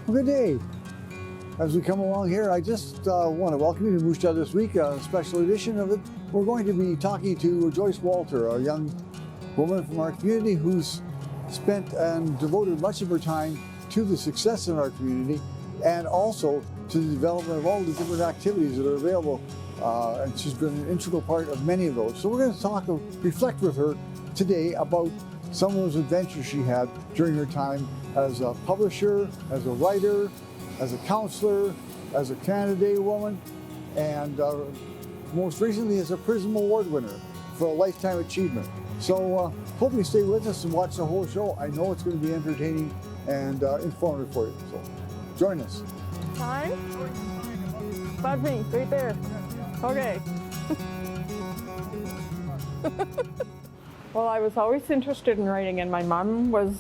Well, good day. As we come along here, I just want to welcome you to Moose Jaw This Week, a special edition of it. We're going to be talking to Joyce Walter, a young woman from our community who's spent and devoted much of her time to the success in our community and also to the development of all the different activities that are available. And she's been an integral part of many of those. So we're going to reflect with her today about some of those adventures she had during her time as a publisher, as a writer, as a counselor, as a Canada Day woman, and most recently as a Prism Award winner for a lifetime achievement. So hope you stay with us and watch the whole show. I know it's going to be entertaining and informative for you. So join us. Time? Above me, right there. Okay. Well, I was always interested in writing, and my mom was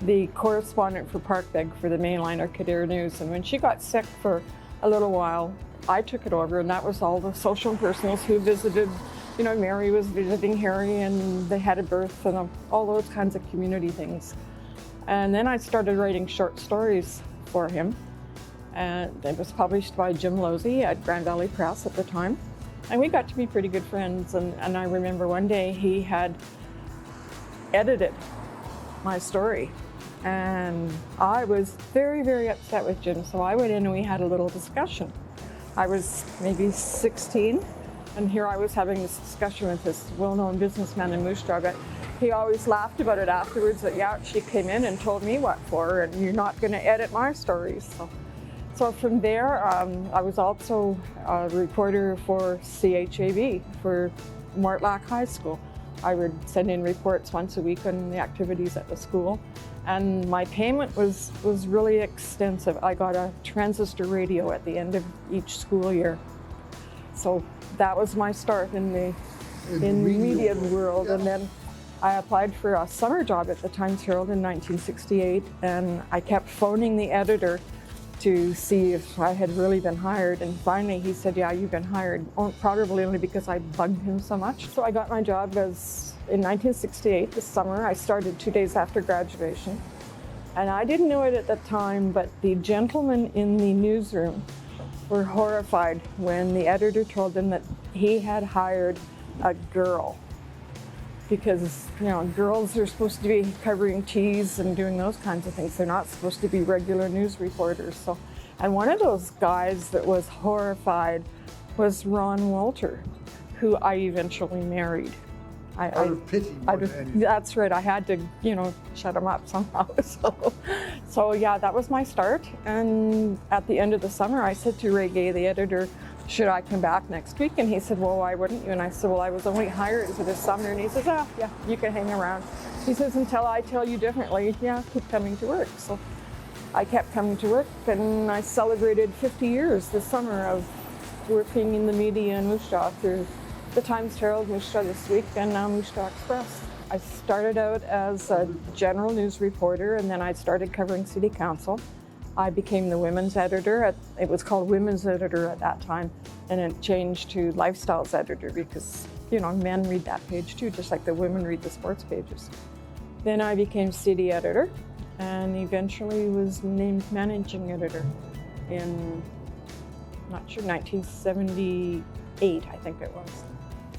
the correspondent for Parkbeg for the Mainline or Kildare News, and when she got sick for a little while, I took it over, and that was all the social and personals who visited. You know, Mary was visiting Harry, and they had a birth, and all those kinds of community things. And then I started writing short stories for him, and it was published by Jim Losey at Grand Valley Press at the time. And we got to be pretty good friends, and I remember one day he had edited my story, and I was very, very upset with Jim, so I went in and we had a little discussion. I was maybe 16, and here I was having this discussion with this well-known businessman in Moose Jaw, but he always laughed about it afterwards, that yeah, she came in and told me what for, and you're not going to edit my stories. So from there, I was also a reporter for CHAV, for Mortlack High School. I would send in reports once a week on the activities at the school, and my payment was really extensive. I got a transistor radio at the end of each school year. So that was my start in the media world. Yeah. And then I applied for a summer job at the Times Herald in 1968, and I kept phoning the editor to see if I had really been hired, and finally he said, yeah, you've been hired, probably only because I bugged him so much. So I got my job in 1968, this summer. I started 2 days after graduation, and I didn't know it at the time, but the gentlemen in the newsroom were horrified when the editor told them that he had hired a girl. Because, you know, girls are supposed to be covering teas and doing those kinds of things. They're not supposed to be regular news reporters. So, and one of those guys that was horrified was Ron Walter, who I eventually married. Out of pity more than anything. That's right. I had to, you know, shut him up somehow. So yeah, that was my start. And at the end of the summer, I said to Ray Gay, the editor, should I come back next week? And he said, well, why wouldn't you? And I said, well, I was only hired for this summer. And he says, oh, yeah, you can hang around. He says, until I tell you differently, yeah, keep coming to work. So I kept coming to work, and I celebrated 50 years this summer of working in the media in Moose Jaw through the Times Herald, Moose Jaw This Week, and now Moose Jaw Express. I started out as a general news reporter, and then I started covering City Council. I became the women's editor. It was called women's editor at that time, and it changed to lifestyles editor because, you know, men read that page too, just like the women read the sports pages. Then I became city editor, and eventually was named managing editor in, not sure, 1978, I think it was.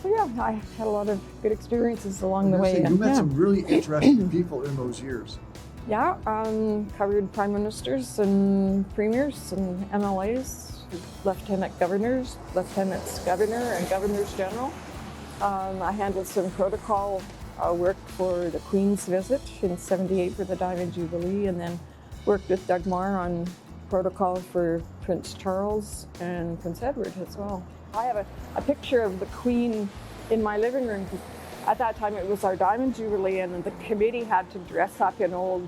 So yeah, I had a lot of good experiences along the way. You met some really interesting people in those years. Yeah, covered prime ministers and premiers and MLAs, lieutenant governors, lieutenants governor and governors general. I handled some protocol work for the Queen's visit in '78 for the Diamond Jubilee, and then worked with Doug Marr on protocol for Prince Charles and Prince Edward as well. I have a picture of the Queen in my living room. At that time, it was our Diamond Jubilee, and the committee had to dress up in old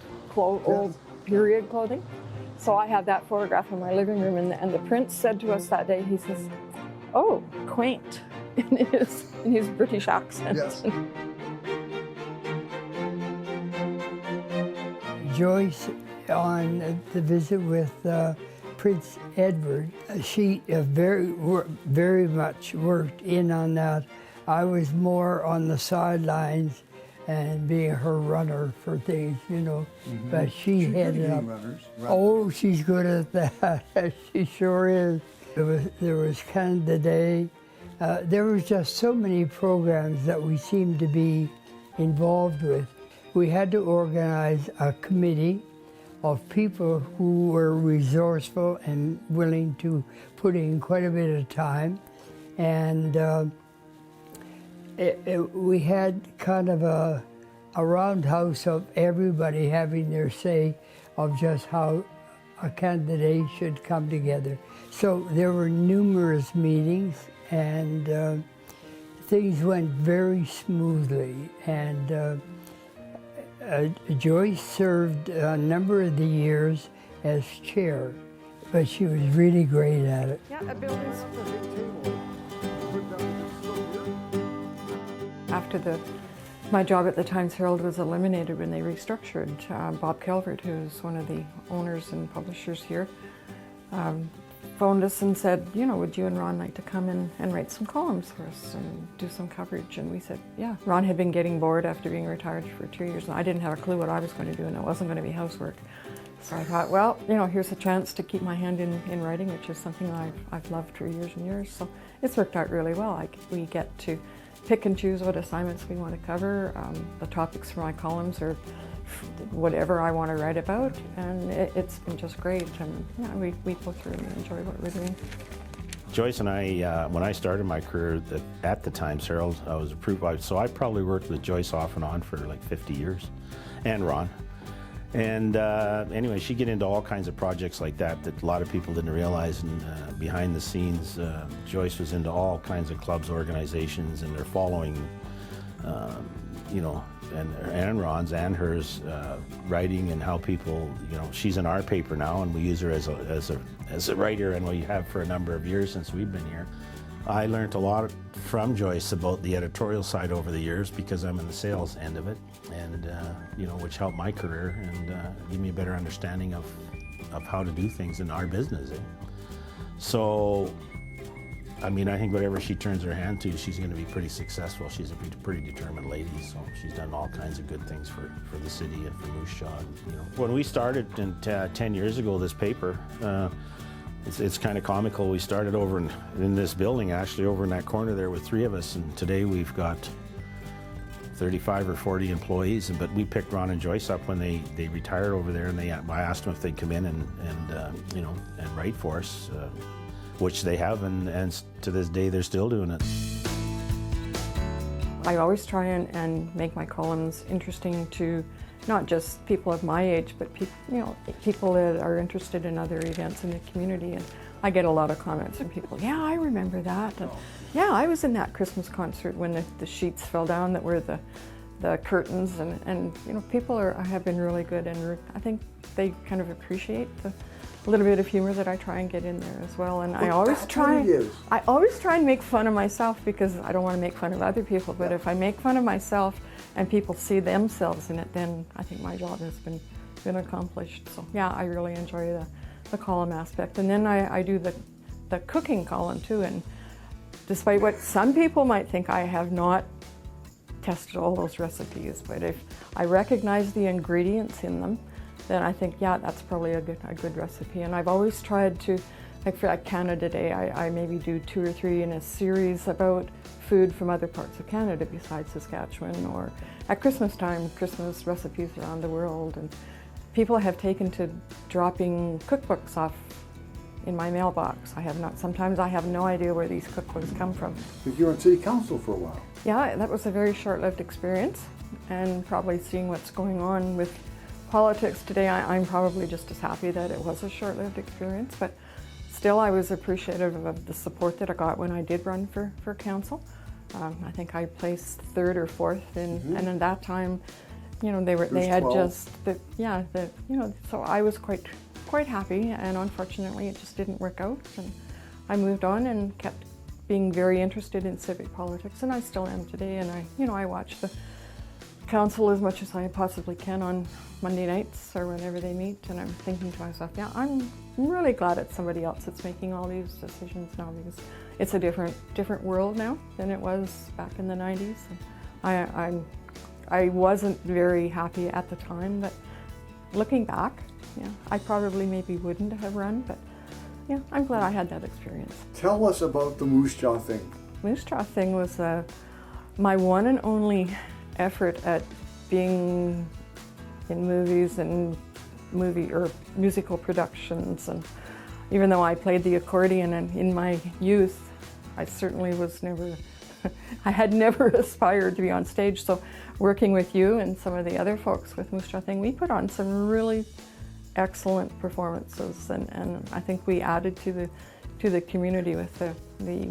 period clothing. So I have that photograph in my living room, and the prince said to us that day, he says, "Oh, quaint," in his British accent. Yes. Joyce, on the visit with Prince Edward, she very much worked in on that. I was more on the sidelines and being her runner for things, you know. Mm-hmm. But she headed up. Runners, right. Oh, she's good at that. She sure is. There was Canada Day. There was just so many programs that we seemed to be involved with. We had to organize a committee of people who were resourceful and willing to put in quite a bit of time. And we had kind of a roundhouse of everybody having their say of just how a candidate should come together. So there were numerous meetings, and things went very smoothly. And Joyce served a number of the years as chair, but she was really great at it. Yeah, a building's a big table. After my job at the Times-Herald was eliminated when they restructured, Bob Calvert, who's one of the owners and publishers here, phoned us and said, you know, would you and Ron like to come in and write some columns for us and do some coverage? And we said, yeah. Ron had been getting bored after being retired for 2 years, and I didn't have a clue what I was going to do, and it wasn't going to be housework. So I thought, well, you know, here's a chance to keep my hand in writing, which is something I've loved for years and years. So it's worked out really well. We get to pick and choose what assignments we want to cover. The topics for my columns are whatever I want to write about, and it's been just great. And yeah, we both really enjoy what we're doing. Joyce and I, when I started my career at the Times-Herald, I was approved so I probably worked with Joyce off and on for like 50 years, and Ron. And anyway, she'd get into all kinds of projects like that a lot of people didn't realize. And behind the scenes, Joyce was into all kinds of clubs, organizations, and they're following, you know, and Ron's and hers writing and how people, you know, she's in our paper now, and we use her as a writer, and we have for a number of years since we've been here. I learned a lot from Joyce about the editorial side over the years because I'm in the sales end of it, and you know, which helped my career and give me a better understanding of how to do things in our business. So, I mean, I think whatever she turns her hand to, she's going to be pretty successful. She's a pretty determined lady, so she's done all kinds of good things for the city and for Moose Jaw. You know, when we started 10 years ago, this paper. It's kind of comical. We started over in this building, actually over in that corner there with 3 of us, and today we've got 35 or 40 employees. But we picked Ron and Joyce up when they retired over there, and I asked them if they'd come in and you know, and write for us, which they have, and to this day they're still doing it. I always try and make my columns interesting to not just people of my age, but people that are interested in other events in the community. And I get a lot of comments from people, yeah, I remember that. And, yeah, I was in that Christmas concert when the sheets fell down that were the curtains. And you know, people have been really good, and I think they kind of appreciate the little bit of humor that I try and get in there as well. And I always try and make fun of myself, because I don't want to make fun of other people. But if I make fun of myself and people see themselves in it, then I think my job has been accomplished. So yeah, I really enjoy the column aspect. And then I do the cooking column too. And despite what some people might think, I have not tested all those recipes. But if I recognize the ingredients in them, then I think, yeah, that's probably a good recipe. And I've always tried to, like for Canada Day, I maybe do 2 or 3 in a series about food from other parts of Canada besides Saskatchewan, or at Christmas time, Christmas recipes around the world. And people have taken to dropping cookbooks off in my mailbox. Sometimes I have no idea where these cookbooks come from. But you were on city council for a while. Yeah, that was a very short-lived experience, and probably seeing what's going on with politics today, I'm probably just as happy that it was a short-lived experience, but still I was appreciative of the support that I got when I did run for council. I think I placed 3rd or 4th, and in that time, you know, they had 12. So I was quite happy, and unfortunately it just didn't work out, and I moved on and kept being very interested in civic politics, and I still am today. And I watch the council as much as I possibly can on Monday nights or whenever they meet, and I'm thinking to myself, yeah, I'm really glad it's somebody else that's making all these decisions now, because it's a different world now than it was back in the 90s. And I wasn't very happy at the time, but looking back, yeah, I probably maybe wouldn't have run, but yeah, I'm glad I had that experience. Tell us about the Moose Jaw thing. Moose Jaw thing was my one and only effort at being in movies and movie or musical productions, and even though I played the accordion and in my youth, I certainly was never, I had never aspired to be on stage. So working with you and some of the other folks with Moose Jaw thing, we put on some really excellent performances, and I think we added to the community with the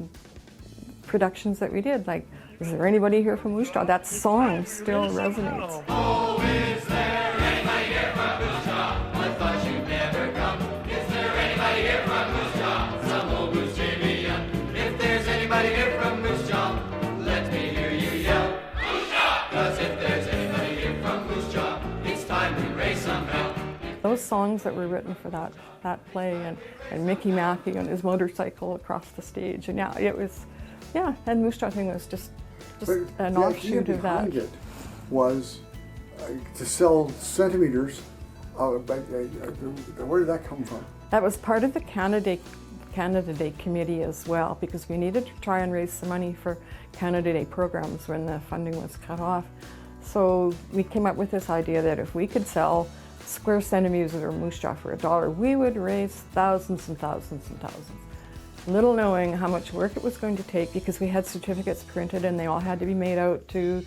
productions that we did. Like, is there anybody here from Moose Jaw? That song still resonates. Oh, is there anybody here from Moose Jaw? I thought you'd never come. Is there anybody here from Moose Jaw? Some old Moose trivia. If there's anybody here from Moose Jaw, let me hear you yell, Moose Jaw! 'Cause if there's anybody here from Moose Jaw, it's time we raise some hell. Those songs that were written for that play, and Mickey Matthew and his motorcycle across the stage, and yeah, it was, yeah, and Moose Jaw thing was just an the offshoot idea of that. behind it was to sell centimeters. Where did that come from? That was part of the Canada Day committee as well, because we needed to try and raise some money for Canada Day programs when the funding was cut off. So we came up with this idea that if we could sell square centimeters of Moose Jaw for $1, we would raise thousands and thousands and thousands. Little knowing how much work it was going to take, because we had certificates printed and they all had to be made out to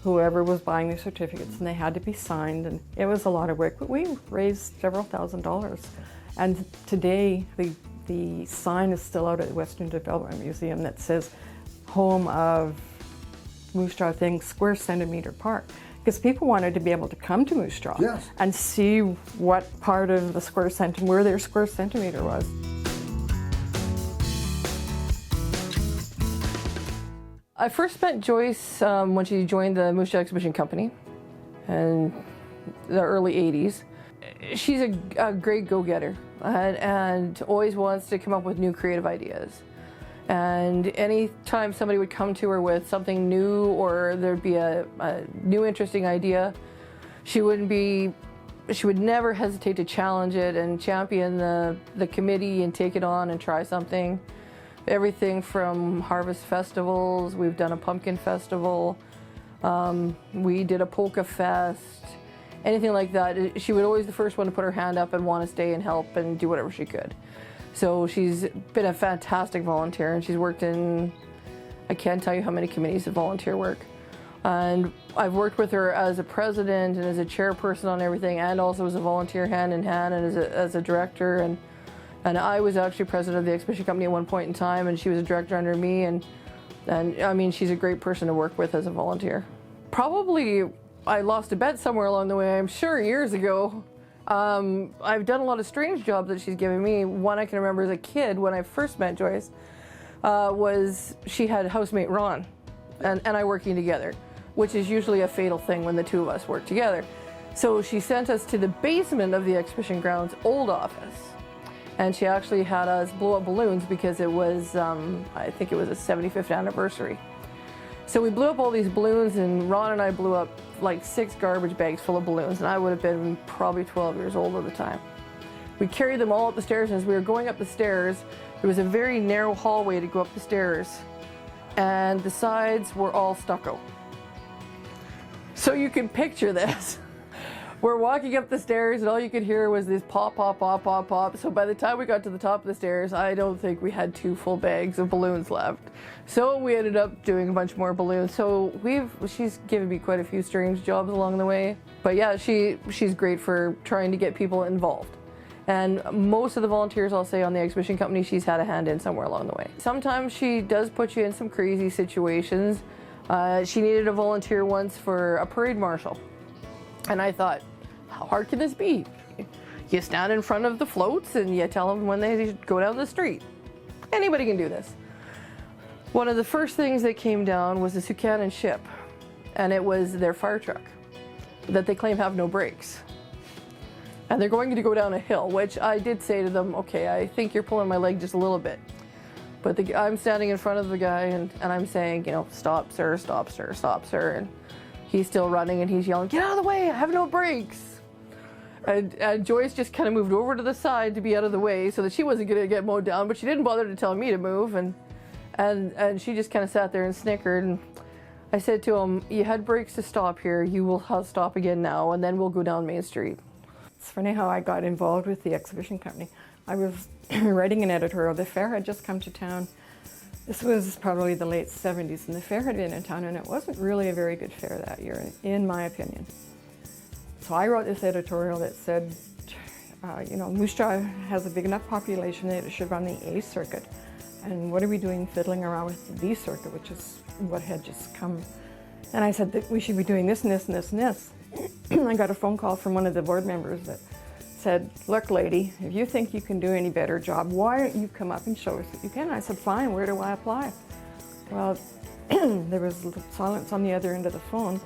whoever was buying the certificates, and they had to be signed, and it was a lot of work, but we raised several $1,000s. And today the sign is still out at the Western Development Museum that says home of Moose Jaw thing, square centimeter park, because people wanted to be able to come to Moose Jaw, yes, and see what part of the square centimeter, where their square centimeter was. I first met Joyce when she joined the Moose Jaw Exhibition Company in the early 80s. She's a great go-getter and always wants to come up with new creative ideas. And anytime somebody would come to her with something new, or there'd be a new interesting idea, she would never hesitate to challenge it and champion the committee and take it on and try something. Everything from harvest festivals, we've done a pumpkin festival, we did a polka fest, anything like that. She would always be the first one to put her hand up and want to stay and help and do whatever she could. So she's been a fantastic volunteer, and she's worked in, I can't tell you how many committees of volunteer work. And I've worked with her as a president and as a chairperson on everything, and also as a volunteer hand in hand, and as a director. And I was actually president of the exhibition company at one point in time, and she was a director under me, and I mean, she's a great person to work with as a volunteer. Probably I lost a bet somewhere along the way, I'm sure, years ago. I've done a lot of strange jobs that she's given me. One I can remember as a kid when I first met Joyce was she had housemate Ron and I working together, which is usually a fatal thing when the two of us work together. So she sent us to the basement of the exhibition grounds old office. And she actually had us blow up balloons because it was, I think it was a 75th anniversary. So we blew up all these balloons, and Ron and I blew up like 6 garbage bags full of balloons, and I would have been probably 12 years old at the time. We carried them all up the stairs, and as we were going up the stairs, there was a very narrow hallway to go up the stairs, and the sides were all stucco. So you can picture this. We're walking up the stairs, and all you could hear was this pop, pop, pop, pop, pop. So by the time we got to the top of the stairs, I don't think we had 2 full bags of balloons left. So we ended up doing a bunch more balloons. So she's given me quite a few strange jobs along the way. But yeah, she's great for trying to get people involved. And most of the volunteers, I'll say, on the exhibition company, she's had a hand in somewhere along the way. Sometimes she does put you in some crazy situations. She needed a volunteer once for a parade marshal. And I thought, how hard can this be? You stand in front of the floats and you tell them when they go down the street. Anybody can do this. One of the first things that came down was the Sucannon ship, and it was their fire truck that they claim have no brakes. And they're going to go down a hill, which I did say to them, okay, I think you're pulling my leg just a little bit. But I'm standing in front of the guy and I'm saying, you know, stop, sir, stop, sir, stop, sir. And he's still running and he's yelling, "Get out of the way, I have no brakes." And Joyce just kind of moved over to the side to be out of the way so that she wasn't going to get mowed down, but she didn't bother to tell me to move, and she just kind of sat there and snickered. And I said to him, "You had brakes to stop here, you will stop again now, and then we'll go down Main Street." It's funny how I got involved with the exhibition company. I was writing an editorial. The fair had just come to town. This was probably the late 70s, and the fair had been in town, and it wasn't really a very good fair that year, in my opinion. So I wrote this editorial that said, Moose Jaw has a big enough population that it should run the A circuit. And what are we doing fiddling around with the B circuit, which is what had just come. And I said that we should be doing this and this and this and this. I got a phone call from one of the board members that said, "Look, lady, if you think you can do any better job, why don't you come up and show us that you can?" I said, "Fine, where do I apply?" Well, there was silence on the other end of the phone.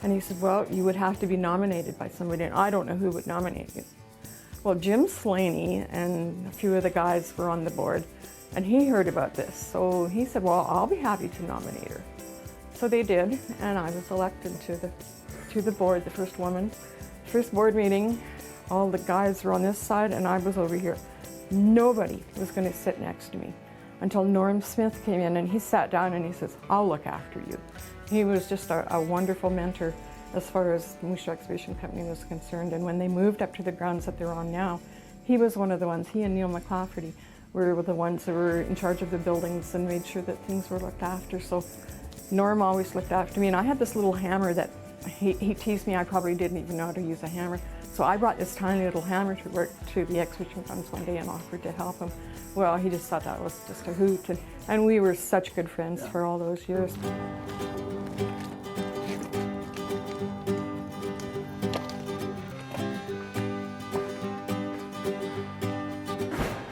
And he said, "Well, you would have to be nominated by somebody, and I don't know who would nominate you." Well, Jim Slaney and a few of the guys were on the board, and he heard about this. So he said, "Well, I'll be happy to nominate her." So they did, and I was elected to the board, the first woman. First board meeting, all the guys were on this side, and I was over here. Nobody was going to sit next to me until Norm Smith came in, and he sat down and he says, "I'll look after you." He was just a wonderful mentor as far as the Moose Jaw Exhibition Company was concerned. And when they moved up to the grounds that they're on now, he was one of the ones, he and Neil McClafferty were the ones that were in charge of the buildings and made sure that things were looked after. So Norm always looked after me. And I had this little hammer that he teased me, I probably didn't even know how to use a hammer. So I brought this tiny little hammer to work to the exhibition grounds one day and offered to help him. Well, he just thought that was just a hoot. And we were such good friends for all those years.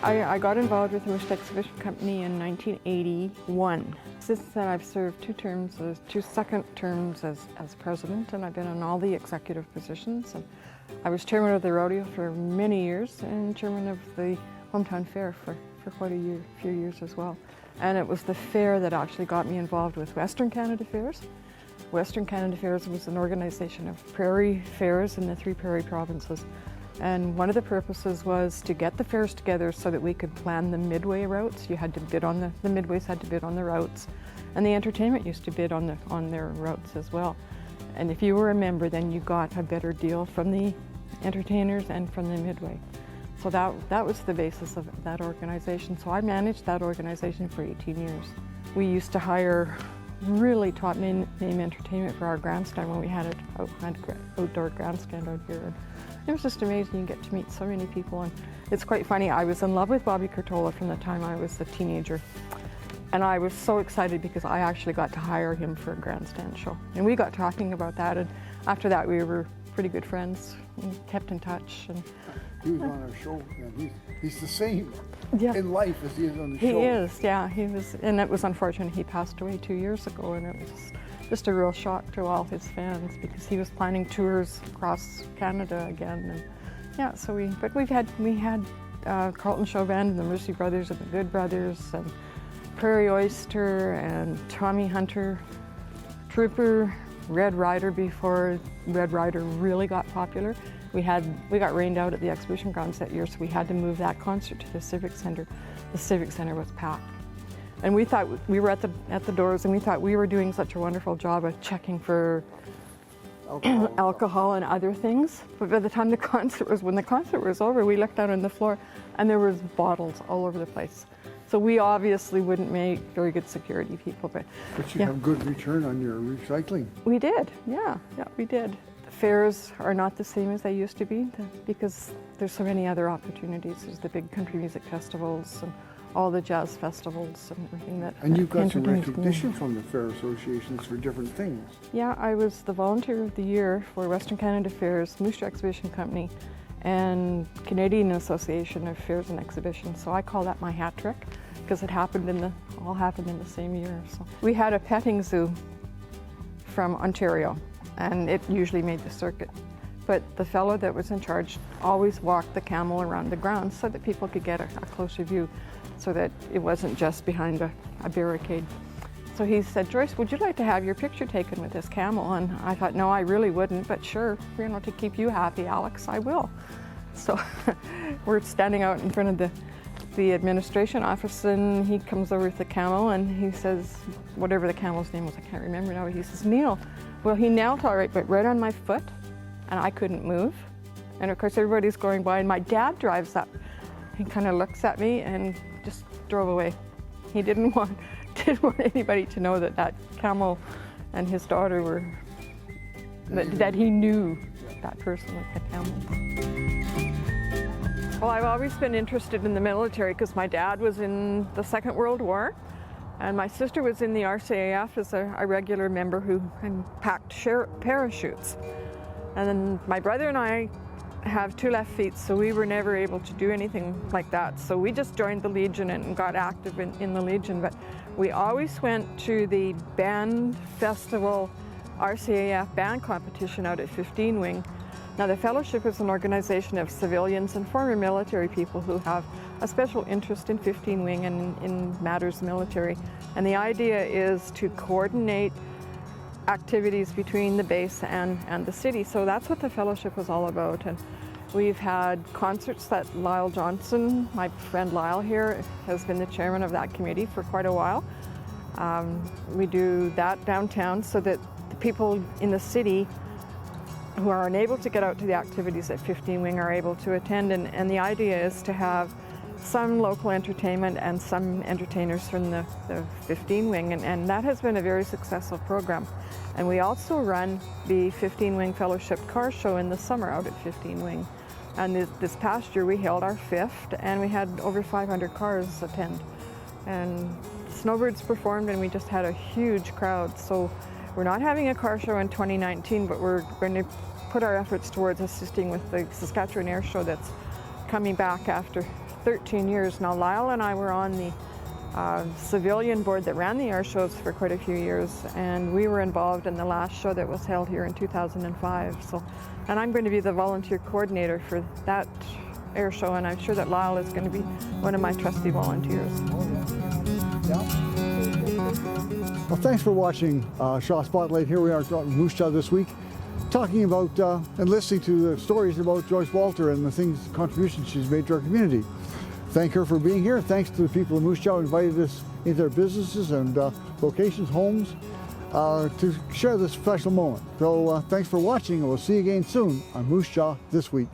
I got involved with the Moose Jaw Exhibition Company in 1981. Since then, I've served two second terms as president, and I've been in all the executive positions. And I was chairman of the rodeo for many years and chairman of the hometown fair for quite a few years as well. And it was the fair that actually got me involved with Western Canada Fairs. Western Canada Fairs was an organization of prairie fairs in the 3 prairie provinces. And one of the purposes was to get the fairs together so that we could plan the midway routes. You had to bid on the midways had to bid on the routes, and the entertainment used to bid on their routes as well. And if you were a member, then you got a better deal from the entertainers and from the midway. So that was the basis of that organization. So I managed that organization for 18 years. We used to hire really top name entertainment for our grandstand when we had an outdoor grandstand out here. And it was just amazing. You get to meet so many people, and it's quite funny. I was in love with Bobby Curtola from the time I was a teenager, and I was so excited because I actually got to hire him for a grandstand show. And we got talking about that, and after that we were pretty good friends and kept in touch. And he was on our show, and he's the same in life as he is on the show. He is, yeah. He was, and it was unfortunate. He passed away 2 years ago, and it was just a real shock to all his fans because he was planning tours across Canada again. And yeah, so we had Carlton Show Band and the Mercy Brothers and the Good Brothers and Prairie Oyster and Tommy Hunter, Trooper, Red Rider before Red Rider really got popular. We got rained out at the exhibition grounds that year, so we had to move that concert to the Civic Center. The Civic Center was packed. And we thought we were at the doors, and we thought we were doing such a wonderful job of checking for alcohol and other things. But by the time when the concert was over, we looked out on the floor, and there was bottles all over the place. So we obviously wouldn't make very good security people, but you have good return on your recycling. We did, yeah, we did. The fairs are not the same as they used to be because there's so many other opportunities. There's the big country music festivals and all the jazz festivals and everything that. And you've got some recognition from the fair associations for different things. Yeah, I was the volunteer of the year for Western Canada Fairs, Moose Jaw Exhibition Company, and Canadian Association of Fairs and Exhibitions. So I call that my hat trick because it all happened in the same year. So we had a petting zoo from Ontario, and it usually made the circuit. But the fellow that was in charge always walked the camel around the grounds so that people could get a closer view, so that it wasn't just behind a barricade. So he said, Joyce, would you like to have your picture taken with this camel? And I thought, no, I really wouldn't, but sure, to keep you happy, Alex, I will. So we're standing out in front of the administration office, and he comes over with the camel and he says, whatever the camel's name was, I can't remember now, but he says, kneel. Well, he knelt all right, but right on my foot, and I couldn't move. And of course, everybody's going by, and my dad drives up. He kind of looks at me and just drove away. He didn't want anybody to know that camel and his daughter were, that he knew that person with the camel. Well, I've always been interested in the military because my dad was in the Second World War, and my sister was in the RCAF as a regular member who packed parachutes. And then my brother and I have 2 left feet, so we were never able to do anything like that. So we just joined the Legion and got active in the Legion. But we always went to the band festival, RCAF band competition out at 15 Wing. Now the Fellowship is an organization of civilians and former military people who have a special interest in 15 Wing and in matters military. And the idea is to coordinate activities between the base and the city. So that's what the Fellowship was all about. And we've had concerts that Lyle Johnson, my friend Lyle here, has been the chairman of that committee for quite a while. We do that downtown so that the people in the city who are unable to get out to the activities at 15 Wing are able to attend. And the idea is to have some local entertainment and some entertainers from the 15 Wing, and that has been a very successful program. And we also run the 15 Wing Fellowship Car Show in the summer out at 15 Wing. And this past year we held our 5th, and we had over 500 cars attend. And Snowbirds performed, and we just had a huge crowd. So we're not having a car show in 2019, but we're going to put our efforts towards assisting with the Saskatchewan Air Show that's coming back after 13 years. Now, Lyle and I were on the civilian board that ran the air shows for quite a few years, and we were involved in the last show that was held here in 2005. And I'm going to be the volunteer coordinator for that air show, and I'm sure that Lyle is going to be one of my trusty volunteers. Well, thanks for watching Shaw Spotlight. Here we are at Moose Jaw this week, talking about and listening to the stories about Joyce Walter and the contributions she's made to our community. Thank her for being here. Thanks to the people of Moose Jaw who invited us into their businesses and locations, homes, to share this special moment. So thanks for watching, and we'll see you again soon on Moose Jaw This Week.